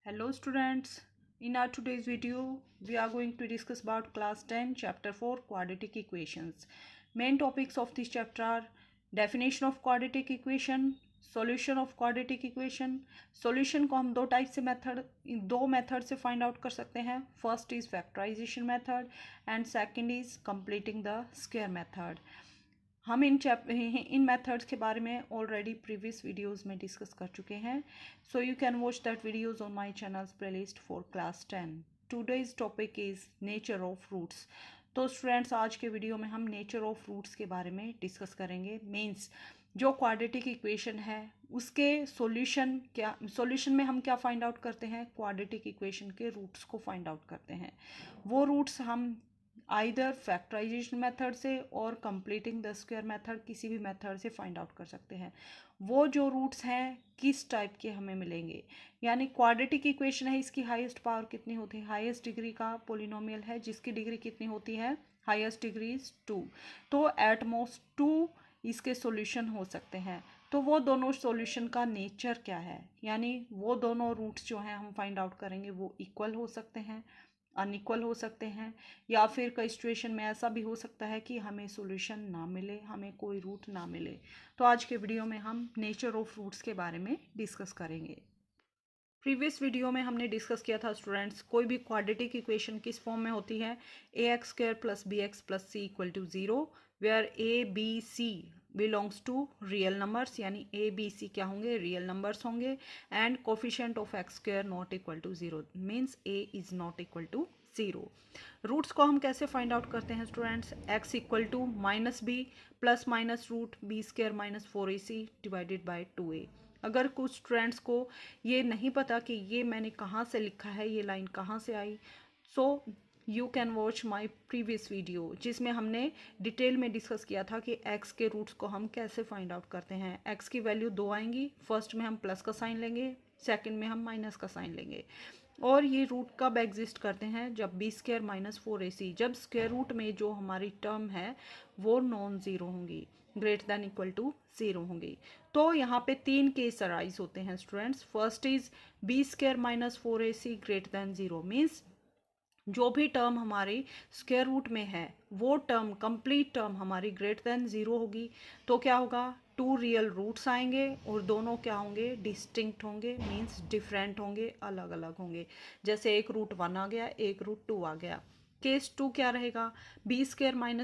Hello students, in our today's video we are going to discuss about class 10 chapter 4 quadratic equations. Main topics of this chapter are definition of quadratic equation, solution of quadratic equation. Solution को हम दो method से find out कर सकते हैं. First is factorisation method and second is completing the square method. हम इन methods के बारे में ऑलरेडी प्रीवियस वीडियोस में डिस्कस कर चुके हैं. So you can watch that videos on my channel's playlist for class 10. Today's topic is nature of roots. तो स्टूडेंट्स, आज के वीडियो में हम नेचर ऑफ रूट्स के बारे में डिस्कस करेंगे. मीन्स जो क्वाड्रेटिक इक्वेशन है उसके सॉल्यूशन में हम क्या फाइंड आउट करते हैं, क्वाड्रेटिक इक्वेशन के रूट्स को फाइंड आउट करते हैं. वो रूट्स हम आइदर फैक्टराइजेशन मेथड से और कंप्लीटिंग द स्क्वायर मेथड, किसी भी मेथड से फाइंड आउट कर सकते हैं. वो जो रूट्स हैं किस टाइप के हमें मिलेंगे, यानी क्वाड्रेटिक इक्वेशन है, इसकी हाईएस्ट पावर कितनी होती है, हाईएस्ट डिग्री का पोलिनोमियल है जिसकी डिग्री कितनी होती है, हाईएस्ट डिग्री इज 2. तो एट मोस्ट 2 इसके सॉल्यूशन हो सकते हैं. तो वो दोनों सॉल्यूशन का नेचर क्या है, यानी वो दोनों रूट्स जो हैं हम फाइंड आउट करेंगे वो इक्वल हो सकते हैं, अनइक्वल हो सकते हैं, या फिर कई सिचुएशन में ऐसा भी हो सकता है कि हमें सॉल्यूशन ना मिले, हमें कोई रूट ना मिले. तो आज के वीडियो में हम नेचर ऑफ रूट्स के बारे में डिस्कस करेंगे. प्रीवियस वीडियो में हमने डिस्कस किया था स्टूडेंट्स, कोई भी क्वाड्रेटिक इक्वेशन किस फॉर्म में होती है, ax² + bx + c = 0, where a b c belongs to real numbers, यानी a b c क्या होंगे, रियल नंबर्स होंगे. And coefficient of x² not equal to 0, means a is not equal to 0. Roots को हम कैसे फाइंड आउट करते हैं students, x equal to -b plus minus root b² - 4ac divided by 2a. अगर कुछ students को ये नहीं पता कि ये मैंने कहाँ से लिखा है, ये लाइन कहाँ से आई, so you can watch my previous video जिसमें हमने डिटेल में डिस्कस किया था कि x के रूट्स को हम कैसे फाइंड आउट करते हैं. x की वैल्यू 2 आएंगी, फर्स्ट में हम प्लस का साइन लेंगे, सेकंड में हम माइनस का साइन लेंगे. और ये रूट कब एग्जिस्ट करते हैं, जब b² - 4ac, जब स्क्वायर रूट में जो हमारी टर्म है वो नॉन ज़ीरो होंगी, ग्रेटर दैन इक्वल टू 0 होंगी. तो यहाँ पे 3 केस अराइज होते हैं students. First is b² - 4ac greater than 0, means जो भी टर्म हमारी स्क्वायर रूट में है वो टर्म, कंप्लीट टर्म हमारी ग्रेटर दैन 0 होगी. तो क्या होगा, 2 रियल रूट्स आएंगे और दोनों क्या होंगे, डिस्टिंक्ट होंगे, मीन्स डिफरेंट होंगे, अलग अलग होंगे. जैसे एक रूट 1 आ गया, एक रूट 2 आ गया. केस 2 क्या रहेगा, b² -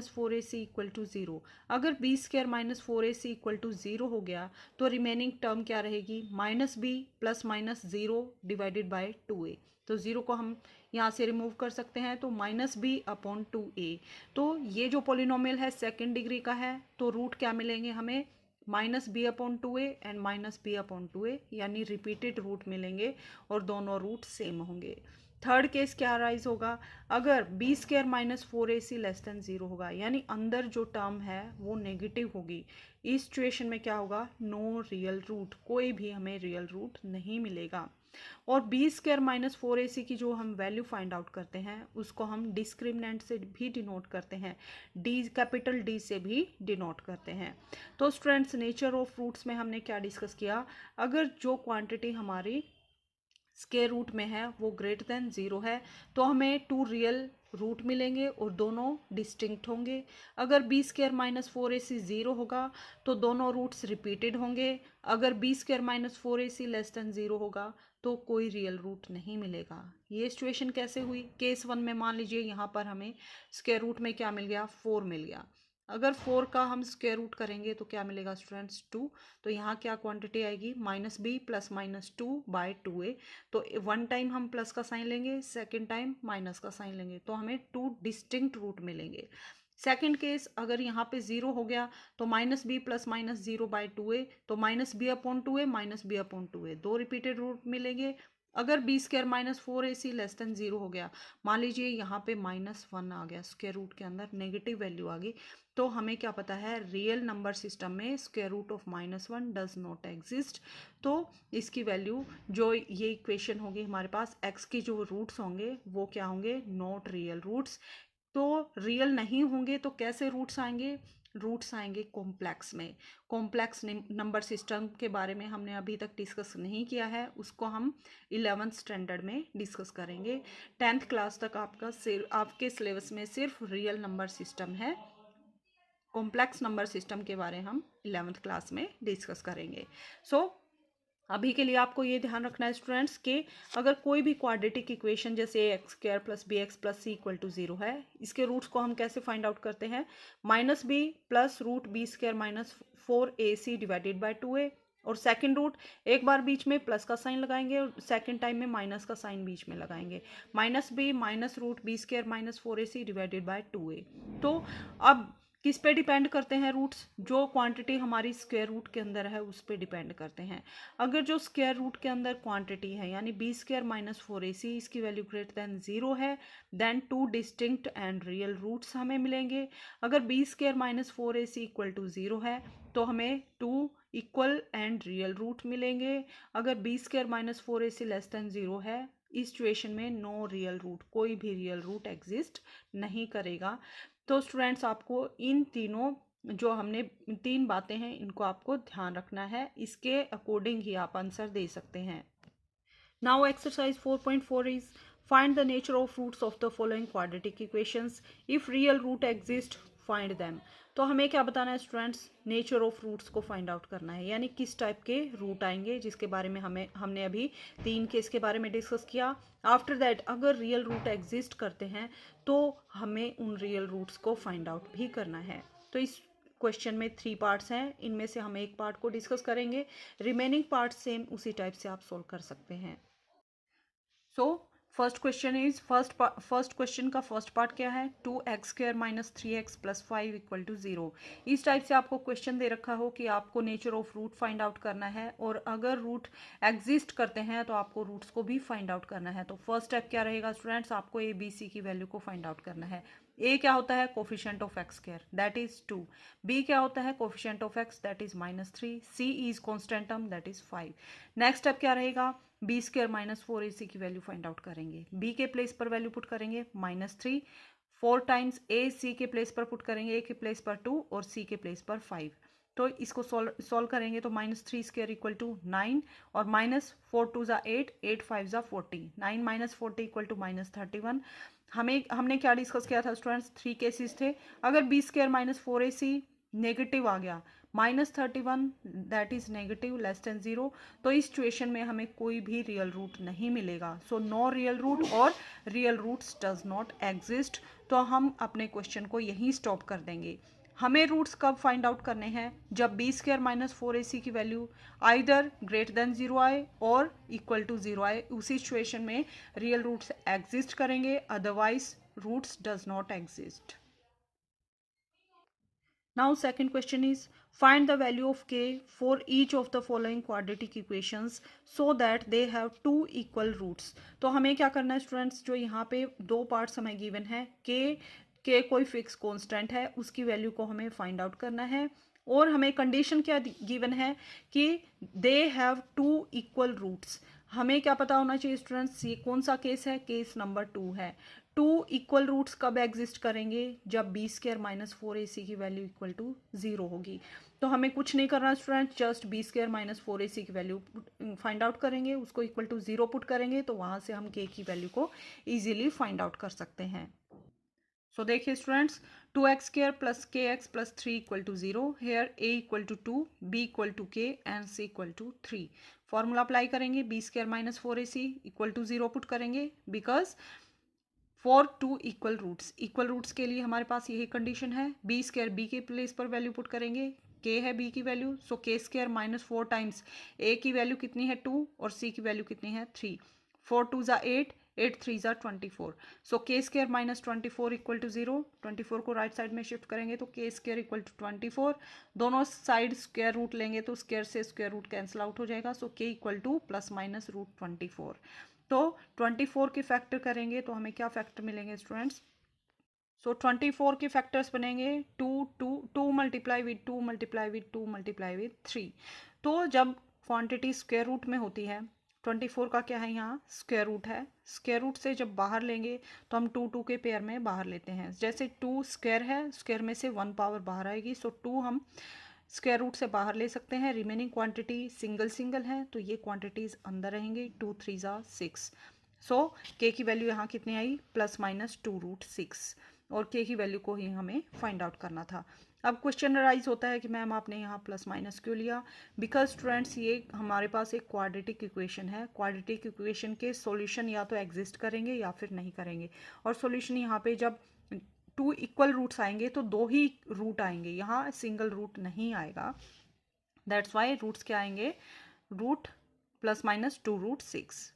4ac = 0. अगर b² - 4ac = 0 हो गया तो रिमेनिंग टर्म क्या रहेगी, -b + -0 डिवाइडेड बाई 2a. तो 0 को हम यहाँ से रिमूव कर सकते हैं, तो -b/2a. तो ये जो पोलिनोमियल है सेकेंड डिग्री का है, तो रूट क्या मिलेंगे हमें, -b/2a एंड -b/2a, यानी रिपीटेड रूट मिलेंगे और दोनों रूट सेम होंगे. थर्ड केस क्या राइज होगा, अगर b² - 4ac < 0 होगा, यानी अंदर जो टर्म है वो नेगेटिव होगी. इस सिचुएशन में क्या होगा, नो रियल रूट, कोई भी हमें रियल रूट नहीं मिलेगा. और b² - 4ac की जो हम वैल्यू फाइंड आउट करते हैं उसको हम डिस्क्रिमिनेंट से भी डिनोट करते हैं, कैपिटल D से भी डिनोट करते हैं. तो स्टूडेंट्स, नेचर ऑफ रूट्स में हमने क्या डिस्कस किया, अगर जो क्वांटिटी हमारी स्क्वायर रूट में है वो ग्रेटर दैन 0 है तो हमें 2 रियल रूट मिलेंगे और दोनों डिस्टिंक्ट होंगे. अगर b² - 4ac 0 होगा तो दोनों रूट्स रिपीटेड होंगे. अगर b² - 4ac < 0 होगा तो कोई रियल रूट नहीं मिलेगा. ये सिचुएशन कैसे हुई, केस 1 में मान लीजिए यहाँ पर हमें स्क्वायर रूट में क्या मिल गया, 4 मिल गया. अगर 4 का हम स्क्वायर रूट करेंगे तो क्या मिलेगा स्टूडेंट्स, 2. तो यहाँ क्या क्वांटिटी आएगी, -b + -2/2a. तो 1 टाइम हम प्लस का साइन लेंगे, सेकेंड टाइम माइनस का साइन लेंगे, तो हमें 2 डिस्टिंक्ट रूट मिलेंगे. सेकेंड केस, अगर यहाँ पे 0 हो गया तो -b + -0/2a, तो -b/2a -b/2a, 2 रिपीटेड रूट मिलेंगे. अगर b² - 4ac < 0 हो गया, मान लीजिए यहाँ पे -1 आ गया, स्क्वायर रूट के अंदर नेगेटिव वैल्यू आ गई, तो हमें क्या पता है, रियल नंबर सिस्टम में square root of -1 does not exist. तो इसकी वैल्यू, जो ये इक्वेशन होगी हमारे पास, x के जो रूट्स होंगे वो क्या होंगे, नॉट रियल रूट्स. तो रियल नहीं होंगे तो कैसे रूट्स आएंगे, रूट्स आएंगे कॉम्प्लेक्स में। कॉम्प्लेक्स नंबर सिस्टम के बारे में हमने अभी तक डिस्कस नहीं किया है, उसको हम 11th स्टैंडर्ड में डिस्कस करेंगे। 10th क्लास तक आपके सिलेबस में सिर्फ रियल नंबर सिस्टम है। कॉम्प्लेक्स नंबर सिस्टम के बारे में हम 11th क्लास में डिस्कस करेंगे। अभी के लिए आपको ये ध्यान रखना है स्टूडेंट्स कि अगर कोई भी क्वाड्रेटिक इक्वेशन जैसे x square plus b x plus c equal to 0 है, इसके रूट्स को हम कैसे फाइंड आउट करते हैं? Minus b plus root b square minus 4ac divided by 2a। और सेकंड रूट, एक बार बीच में प्लस का साइन लगाएंगे और सेकंड टाइम में माइनस का साइन बीच में लगाएंगे। Minus b minus root b square minus 4ac divided by 2a। तो अब किस पे डिपेंड करते हैं रूट्स? जो क्वांटिटी हमारी स्क्वायर रूट के अंदर है उस पे डिपेंड करते हैं। अगर जो स्क्वायर रूट के अंदर क्वांटिटी है यानी बी स्क्वायर माइनस 4ac, इसकी वैल्यू ग्रेटर देन 0 है, then two distinct and real roots हमें मिलेंगे। अगर B square minus 4ac equal to 0 है तो हमें 2 इक्वल एंड रियल रूट मिलेंगे। अगर B square minus 4ac less than 0 है, इस सिचुएशन में नो रियल रूट, कोई भी रियल रूट एग्जिस्ट नहीं करेगा। तो स्टूडेंट्स आपको इन तीनों जो हमने 3 बातें हैं इनको आपको ध्यान रखना है, इसके अकॉर्डिंग ही आप आंसर दे सकते हैं। Now exercise 4.4 is find the nature of roots of the following quadratic equations, if real root exist find them. तो हमें क्या बताना है स्टूडेंट्स? नेचर ऑफ रूट्स को फाइंड आउट करना है, यानी किस टाइप के रूट आएंगे, जिसके बारे में हमने अभी 3 केस के बारे में डिस्कस किया। आफ्टर दैट अगर रियल रूट एग्जिस्ट करते हैं तो हमें उन रियल रूट्स को फाइंड आउट भी करना है। तो इस क्वेश्चन में 3 पार्ट्स हैं, इनमें से हम एक पार्ट को डिस्कस करेंगे, रिमेनिंग पार्ट सेम उसी टाइप से आप सोल्व कर सकते हैं। So first question is first question का फर्स्ट पार्ट क्या है? 2x square minus 3x plus 5 equal to 0। इस टाइप से आपको क्वेश्चन दे रखा हो कि आपको nature of root find out करना है, और अगर रूट एग्जिस्ट करते हैं तो आपको रूट्स को भी फाइंड आउट करना है। तो फर्स्ट स्टेप क्या रहेगा स्टूडेंट्स? आपको ए बी सी की वैल्यू को फाइंड आउट करना है। ए क्या होता है? Coefficient of x square, that is 2। B क्या होता है? Coefficient of x, that is -3। C is constant term, that is 5। Next step क्या रहेगा? बी स्क्वायर माइनस 4ac की वैल्यू फाइंड आउट करेंगे। बी के प्लेस पर वैल्यू पुट करेंगे -3, 4 टाइम्स ए सी के प्लेस पर पुट करेंगे, ए के प्लेस पर 2 और सी के प्लेस पर 5। तो इसको सॉल्व करेंगे तो -3 स्क्वायर इक्वल टू 9 और -4 2 ज़ा 8, 8 5 ज़ा 40, 9 माइनस 40 इक्वल टू -31। हमने क्या डिस्कस किया था स्टूडेंट्स? 3 केसेस थे। अगर B square minus 4ac negative आ गया, -31 that is negative less than 0, तो इस सिचुएशन में हमें कोई भी रियल रूट नहीं मिलेगा। सो नो रियल रूट और real roots does not exist. तो हम अपने क्वेश्चन को यहीं स्टॉप कर देंगे। हमें रूट्स कब फाइंड आउट करने हैं? जब बी स्क्वायर माइनस 4ac की वैल्यू आइदर ग्रेटर देन 0 आए और इक्वल टू 0 आए, उसी सिचुएशन में रियल रूट्स एग्जिस्ट करेंगे, otherwise roots does not exist. Now second question is find the value of k for each of the following quadratic equations so that they have two equal roots। तो हमें क्या करना है students? जो यहाँ पे 2 parts हमें गिवन है, k कोई फिक्स कांस्टेंट है, उसकी वैल्यू को हमें फाइंड आउट करना है, और हमें कंडीशन क्या गिवन है कि दे हैव 2 इक्वल रूट्स। हमें क्या पता होना चाहिए स्टूडेंट्स? ये कौन सा केस है? केस नंबर 2 है। 2 इक्वल रूट्स कब एग्जिस्ट करेंगे? जब बी स्क्वायर माइनस 4ac की वैल्यू इक्वल टू 0 होगी। तो हमें कुछ नहीं करना student, just be square minus 4ac की वैल्यू फाइंड आउट करेंगे, उसको इक्वल टू 0 पुट करेंगे, तो वहाँ से हम k की वैल्यू को ईजिली फाइंड आउट कर सकते हैं। सो देखिए students, 2x square plus kx plus 3 equal to 0, here a equal to 2, b equal to k and c equal to 3। Formula apply करेंगे, B square minus 4ac equal to 0 put करेंगे, because for 2 equal roots के लिए हमारे पास यही condition है। B square B के place पर वैल्यू पुट करेंगे, के है बी की वैल्यू, सो के स्क्वायर माइनस 4 टाइम्स ए की वैल्यू कितनी है? 2 और सी की वैल्यू कितनी है? 3। 4 2 ज़ा 8, 8 3 ज़ा 24, सो के स्क्वायर माइनस 24 इक्वल टू 0। 24 को राइट साइड में शिफ्ट करेंगे तो के स्क्वायर इक्वल टू 24, दोनों साइड स्क्वायर रूट लेंगे तो स्क्वायर से स्क्वायर रूट कैंसिल आउट हो जाएगा, so k equal to plus minus root 24। तो 24 के फैक्टर करेंगे तो हमें क्या फैक्टर मिलेंगे स्टूडेंट्स? सो 24 के फैक्टर्स बनेंगे 2 multiply with 2 multiply with 2 multiply with 3। तो जब क्वांटिटी स्क्वायर रूट में होती है 24 का क्या है यहाँ स्क्वायर रूट है। स्क्वायर रूट से जब बाहर लेंगे तो हम 2 के पेयर में बाहर लेते हैं। जैसे 2 स्क्वायर है, स्क्वायर में से 1 पावर बाहर आएगी, सो 2 हम स्क्वायर रूट से बाहर ले सकते हैं। रिमेनिंग क्वांटिटी सिंगल सिंगल है तो ये क्वांटिटीज अंदर रहेंगी। 2 3 6, सो के की वैल्यू यहाँ कितनी आई +-2√6, और के की वैल्यू को ही हमें फाइंड आउट करना था। अब क्वेश्चन राइज होता है कि मैम आपने यहाँ प्लस माइनस क्यों लिया। बिकॉज स्टूडेंट्स ये हमारे पास एक क्वाड्रेटिक इक्वेशन है। क्वाड्रेटिक इक्वेशन के सॉल्यूशन या तो एग्जिस्ट करेंगे या फिर नहीं करेंगे, और सॉल्यूशन यहाँ पे जब 2 इक्वल रूट्स आएंगे तो 2 ही रूट आएंगे, यहाँ सिंगल रूट नहीं आएगा। दैट्स वाई रूट्स क्या आएंगे, रूट +-2√6।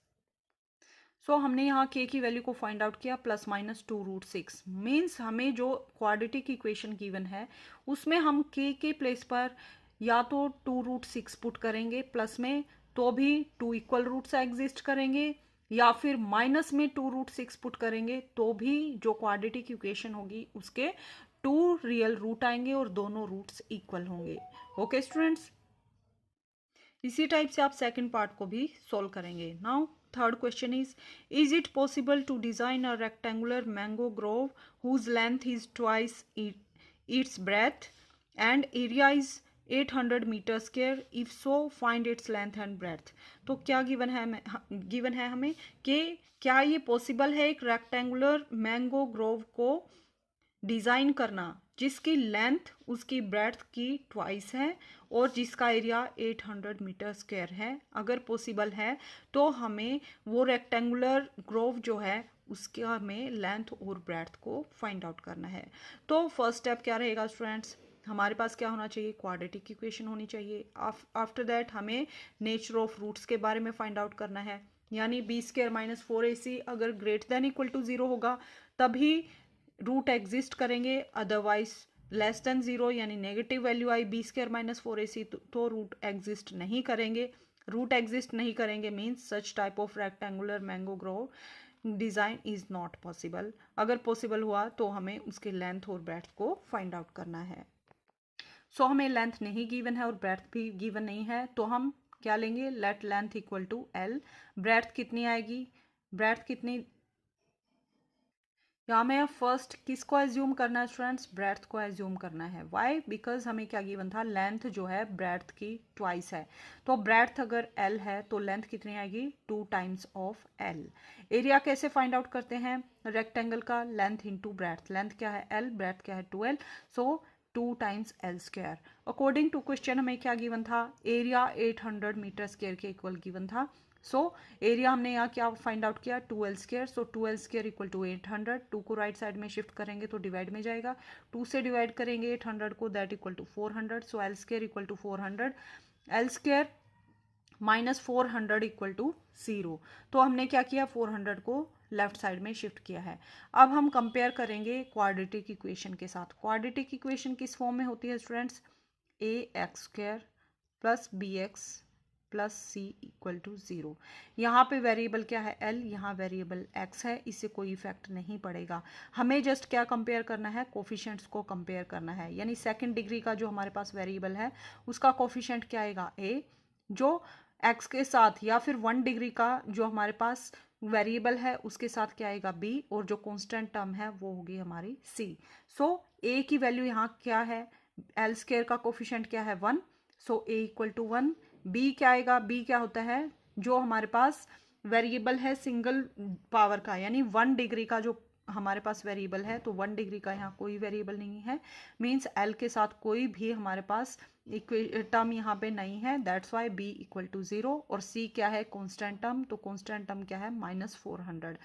सो हमने यहाँ के की वैल्यू को फाइंड आउट किया +-2√6। मीन्स हमें जो क्वाड्रेटिक इक्वेशन गिवन है उसमें हम के प्लेस पर या तो 2√6 पुट करेंगे प्लस में तो भी 2 इक्वल रूट्स एग्जिस्ट करेंगे, या फिर माइनस में 2√6 पुट करेंगे तो भी जो क्वाड्रेटिक इक्वेशन होगी उसके 2 रियल रूट आएंगे और दोनों रूट्स इक्वल होंगे। ओके स्टूडेंट्स, इसी टाइप से आप सेकंड पार्ट को भी सॉल्व करेंगे। Now third question is it possible to design a rectangular mango grove whose length is twice its breadth and area is 800 metre square, if so find its length and breadth. तो क्या given है हमें कि क्या ये possible है एक rectangular mango Grove को डिज़ाइन करना जिसकी लेंथ उसकी ब्रेड्थ की ट्वाइस है और जिसका एरिया 800 मीटर स्क्वायर है। अगर पॉसिबल है तो हमें वो रेक्टेंगुलर ग्रोव जो है उसका हमें लेंथ और ब्रेड्थ को फाइंड आउट करना है। तो फर्स्ट स्टेप क्या रहेगा स्टूडेंट्स, हमारे पास क्या होना चाहिए, क्वाड्रेटिक इक्वेशन होनी चाहिए। आफ्टर दैट हमें नेचर ऑफ रूट्स के बारे में फाइंड आउट करना है, यानी b² - 4ac अगर >0 होगा तभी रूट एग्जिस्ट करेंगे, अदरवाइज <0 यानी नेगेटिव वैल्यू आई b² - 4ac तो रूट एग्जिस्ट नहीं करेंगे। रूट एग्जिस्ट नहीं करेंगे means such type of rectangular mango Grove design is not possible. अगर पॉसिबल हुआ तो हमें उसके लेंथ और ब्रेड्थ को फाइंड आउट करना है। सो हमें लेंथ नहीं गिवन है और ब्रेड्थ भी गिवन नहीं है, तो हम क्या लेंगे, let length equal to l। Breadth कितनी आएगी, ब्रेड्थ कितनी, यहाँ में फर्स्ट किसको एज्यूम करना है स्टूडेंट्स, ब्रेड्थ को एज्यूम करना है। वाई, बिकॉज हमें क्या गिवन था, लेंथ जो है ब्रेड्थ की ट्वाइस है, तो ब्रेड्थ अगर l है तो लेंथ कितनी आएगी 2 टाइम्स ऑफ l। एरिया कैसे फाइंड आउट करते हैं, रेक्टेंगल का लेंथ इंटू ब्रेड्थ, लेंथ क्या है l, ब्रेड्थ क्या है 2l, so 2 times l²। According to question हमें क्या गिवन था, एरिया 800 मीटर स्क्वायर के इक्वल गिवन था। सो एरिया हमने यहाँ क्या फाइंड आउट किया 2l², so 2l² equal to 800। 2 को राइट साइड में शिफ्ट करेंगे तो डिवाइड में जाएगा, 2 से डिवाइड करेंगे 800 को, that equal to 400, so l² equal to 400, l² - 400 equal to 0। तो हमने क्या किया, 400 को लेफ्ट साइड में शिफ्ट किया है। अब हम कंपेयर करेंगे क्वाड्रेटिक इक्वेशन के साथ। क्वाड्रेटिक इक्वेशन किस फॉर्म में होती है students, ax² + bx + c equal to 0। यहाँ पे वेरिएबल क्या है l, यहाँ वेरिएबल x है, इससे कोई इफेक्ट नहीं पड़ेगा। हमें जस्ट क्या कंपेयर करना है, कोफिशिएंट्स को कंपेयर करना है, यानी सेकंड डिग्री का जो हमारे पास वेरिएबल है उसका कोफिशिएंट क्या आएगा a, जो x के साथ, या फिर 1 डिग्री का जो हमारे पास वेरिएबल है उसके साथ क्या आएगा b, और जो कांस्टेंट टर्म है वो होगी हमारी c। सो a की वैल्यू यहाँ क्या है, l² का कोफिशिएंट क्या है 1, सो a इक्वल टू 1। b क्या आएगा, b क्या होता है, जो हमारे पास वेरिएबल है सिंगल पावर का, यानी 1 डिग्री का जो हमारे पास वेरिएबल है, तो 1 डिग्री का यहाँ कोई वेरिएबल नहीं है, मीन्स l के साथ कोई भी हमारे पास टर्म यहाँ पे नहीं है, that's why b equal to 0। और c क्या है, कांस्टेंट टर्म, तो कांस्टेंट टर्म क्या है -400।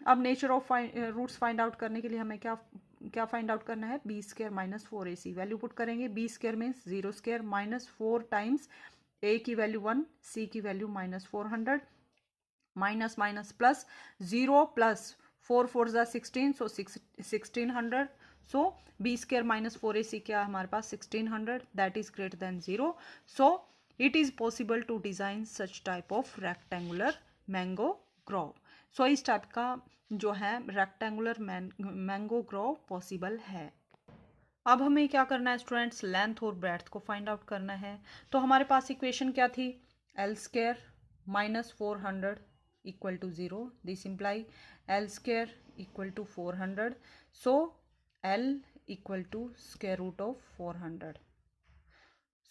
अब nature of roots find out करने के लिए हमें क्या फाइंड आउट करना है, b² - 4ac वैल्यू पुट करेंगे। b² मीन्स 0² -4 टाइम्स a की वैल्यू 1, c की value -400, minus minus plus 0 + 4 4 = 16, so 1600, so b² - 4ac क्या हमारे पास 1600, that is greater than 0। So it is possible to design such type of rectangular mango grove. So इस type का जो है rectangular mango Grove possible है। अब हमें क्या करना है स्टूडेंट्स, लेंथ और ब्रेड्थ को फाइंड आउट करना है। तो हमारे पास इक्वेशन क्या थी, l² minus 400 equal to 0. This imply L square equal to 400. So L equal to square root of 400.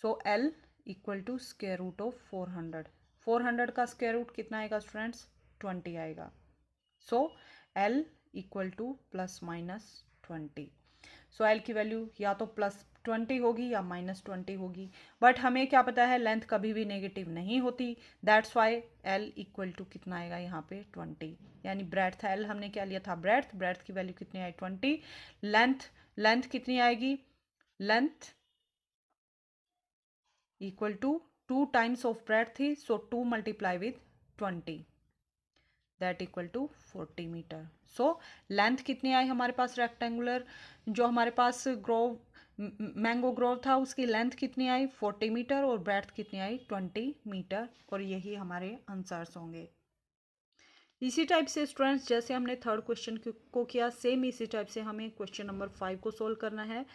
So L equal to square root of 400. 400 का स्क्वायर रूट कितना आएगा स्टूडेंट्स? 20 आएगा. सो L equal to plus minus 20. So L की value या तो plus 20 होगी या minus 20 होगी, बट हमें क्या पता है लेंथ कभी भी नेगेटिव नहीं होती. That's why L equal to कितना आएगा यहाँ पे 20. यानी ब्रेड्थ L हमने क्या लिया था ब्रेड्थ की वैल्यू कितनी आई 20. लेंथ कितनी आएगी? Length equal to 2 times of breadth थी, so 2 multiply with 20 that equal to 40 metre. So length कितनी आई हमारे पास रेक्टेंगुलर जो हमारे पास ग्रोव मैंगो ग्रोव था उसकी लेंथ कितनी आई 40 मीटर और ब्रेड्थ कितनी आई 20 मीटर. और यही हमारे आंसर्स होंगे. इसी टाइप से स्टूडेंट्स जैसे हमने थर्ड क्वेश्चन को किया, सेम इसी टाइप से हमें क्वेश्चन नंबर 5 को सोल्व करना है.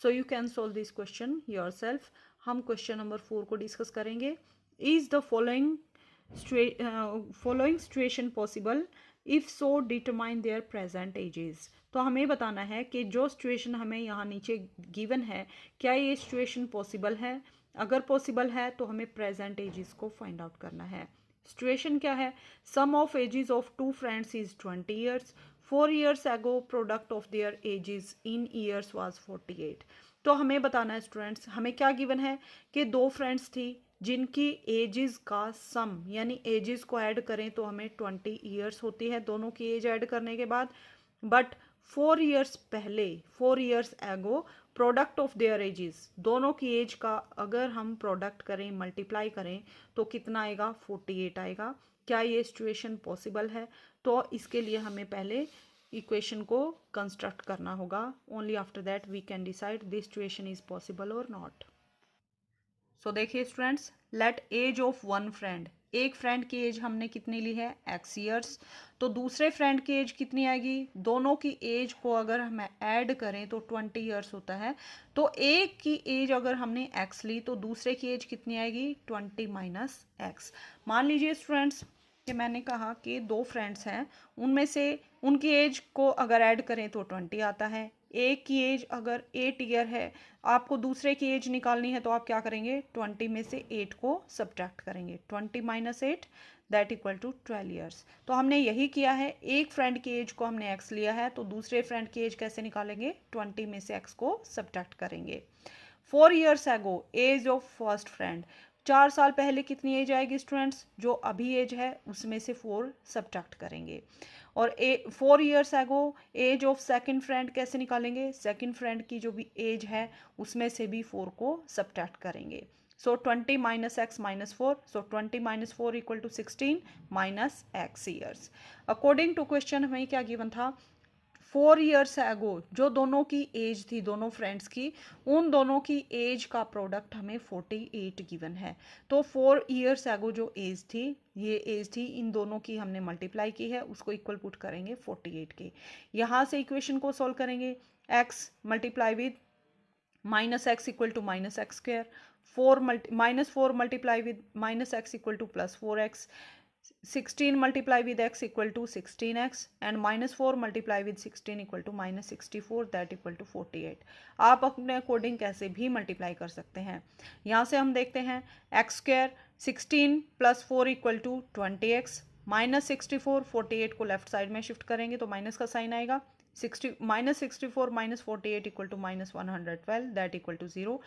सो you can solve this question yourself. हम क्वेश्चन नंबर 4 को डिस्कस करेंगे. Is the following situation possible? If so determine there present ages. तो हमें बताना है कि जो सिचुएशन हमें यहाँ नीचे गिवन है क्या ये सिचुएशन पॉसिबल है. अगर पॉसिबल है तो हमें प्रेजेंट एजेस को फाइंड आउट करना है. सिचुएशन क्या है? Sum of ages of two friends is 20 years. 4 years ago product of their ages in years was 48. तो हमें बताना है स्टूडेंट्स, हमें क्या गिवन है कि दो फ्रेंड्स थी जिनकी एजेस का सम यानी एजेस को ऐड करें तो हमें 20 ईयर्स होती है दोनों की एज ऐड करने के बाद. बट 4 years पहले 4 years एगो प्रोडक्ट ऑफ देयर एजेस दोनों की एज का अगर हम प्रोडक्ट करें मल्टीप्लाई करें तो कितना आएगा 48 आएगा. क्या ये सिचुएशन पॉसिबल है? तो इसके लिए हमें पहले इक्वेशन को कंस्ट्रक्ट करना होगा. Only after that we can decide this situation is possible और नॉट. सो देखिए students, let age of one friend, एक फ्रेंड की एज हमने कितनी ली है x ईयर्स. तो दूसरे फ्रेंड की एज कितनी आएगी? दोनों की एज को अगर हम ऐड करें तो 20 ईयर्स होता है. तो एक की एज अगर हमने x ली तो दूसरे की एज कितनी आएगी 20 माइनस x. मान लीजिए स्टूडेंट्स कि मैंने कहा कि दो फ्रेंड्स हैं उनमें से उनकी एज को अगर ऐड करें तो 20 आता है. एक की एज अगर 8 ईयर है, आपको दूसरे की एज निकालनी है तो आप क्या करेंगे 20 में से 8 को सब्ट्रैक्ट करेंगे. 20 minus 8 that equal to 12 years. तो हमने यही किया है, एक फ्रेंड की एज को हमने x लिया है तो दूसरे फ्रेंड की एज कैसे निकालेंगे 20 में से x को सब्ट्रैक्ट करेंगे. 4 years ago age of first friend, 4 साल पहले कितनी एज आएगी स्टूडेंट्स? जो अभी एज है उसमें से 4 सब्ट्रैक्ट करेंगे. और 4 years ago age of second friend कैसे निकालेंगे? सेकंड फ्रेंड की जो भी एज है उसमें से भी 4 को सब्ट्रैक्ट करेंगे. So 20 minus x minus 4. So 20 minus 4 equal to 16 minus x years. According to question हमें क्या गिवन था 4 years ago जो दोनों की एज थी दोनों फ्रेंड्स की, उन दोनों की एज का प्रोडक्ट हमें 48 गिवन है. तो 4 years ago जो एज थी ये एज थी इन दोनों की हमने मल्टीप्लाई की है उसको इक्वल पुट करेंगे 48 के. यहाँ से इक्वेशन को सॉल्व करेंगे. x multiply with minus x equal to minus x square. Minus 4 multiply with minus x equal to plus 4x. 16 multiply with x equal to 16x and minus 4 multiply with 16 equal to minus 64 that equal to 48. आप अपने according कैसे भी multiply कर सकते हैं. यहाँ से हम देखते हैं x square 16 plus 4 equal to 20x minus 64. 48 को लेफ्ट साइड में शिफ्ट करेंगे तो माइनस का साइन आएगा. Minus 64 minus 48 equal to minus 112 that equal to 0.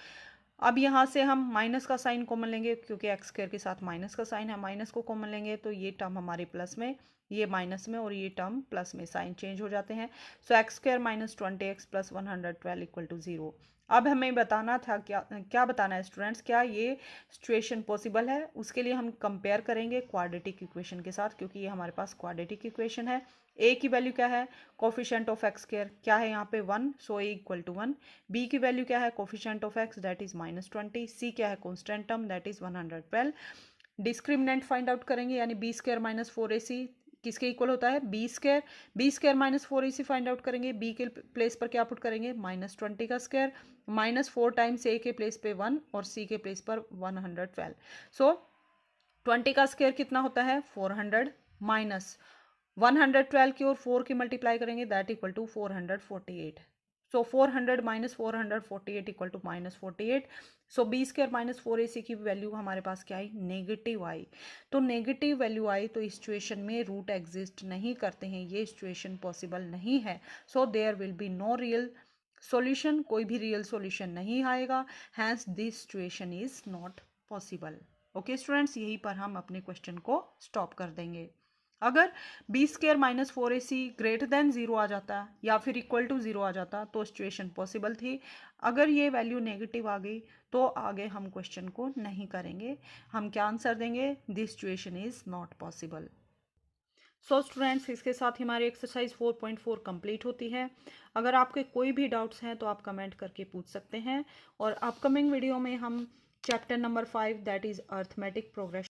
अब यहाँ से हम माइनस का साइन कॉमन लेंगे क्योंकि एक्स स्क्वायर के साथ माइनस का साइन है. माइनस को कॉमन लेंगे तो ये टर्म हमारे प्लस में, ये माइनस में और ये टर्म प्लस में, साइन चेंज हो जाते हैं. So X square minus 20x plus 112 equal to 0. अब हमें बताना था क्या बताना है स्टूडेंट्स, क्या ये सिचुएशन पॉसिबल है. उसके लिए हम कंपेयर करेंगे क्वाड्रेटिक इक्वेशन के साथ क्योंकि ये हमारे पास क्वाड्रेटिक इक्वेशन है. ए की वैल्यू क्या है कोफिशिएंट ऑफ एक्स स्क्वायर क्या है यहाँ पे 1, सो ए इक्वल टू 1. बी की वैल्यू क्या है coefficient of x that is minus 20. सी क्या है constant term that is 112. Discriminant find out करेंगे यानी बी स्क्वायर माइनस 4ac किसके इक्वल होता है B square. B square minus 4ac find out करेंगे. बी के प्लेस पर क्या पुट करेंगे माइनस 20 का स्क्वायर माइनस 4 टाइम्स ए के प्लेस पे 1 और सी के प्लेस पर 112. सो 20 का स्क्वायर कितना होता है 400 माइनस 112 की और 4 की मल्टीप्लाई करेंगे that equal to 448. So 400 minus 448 equal to minus 48. So b square minus 4ac की वैल्यू हमारे पास क्या आई नेगेटिव आई. तो नेगेटिव वैल्यू आई तो इस सिचुएशन में रूट एग्जिस्ट नहीं करते हैं, ये सिचुएशन पॉसिबल नहीं है. So there will be no real solution, कोई भी रियल सॉल्यूशन नहीं आएगा. Hence this situation is not possible. Okay students, यहीं पर हम अपने क्वेश्चन को स्टॉप कर देंगे. अगर b square minus 4ac greater than 0 आ जाता या फिर इक्वल टू 0 आ जाता तो सिचुएशन पॉसिबल थी. अगर ये वैल्यू नेगेटिव आ गई तो आगे हम क्वेश्चन को नहीं करेंगे. हम क्या आंसर देंगे, this situation is not possible. So students, इसके साथ हमारी एक्सरसाइज 4.4 कंप्लीट होती है. अगर आपके कोई भी डाउट्स हैं तो आप कमेंट करके पूछ सकते हैं. और अपकमिंग वीडियो में हम chapter number 5 that is arithmetic progression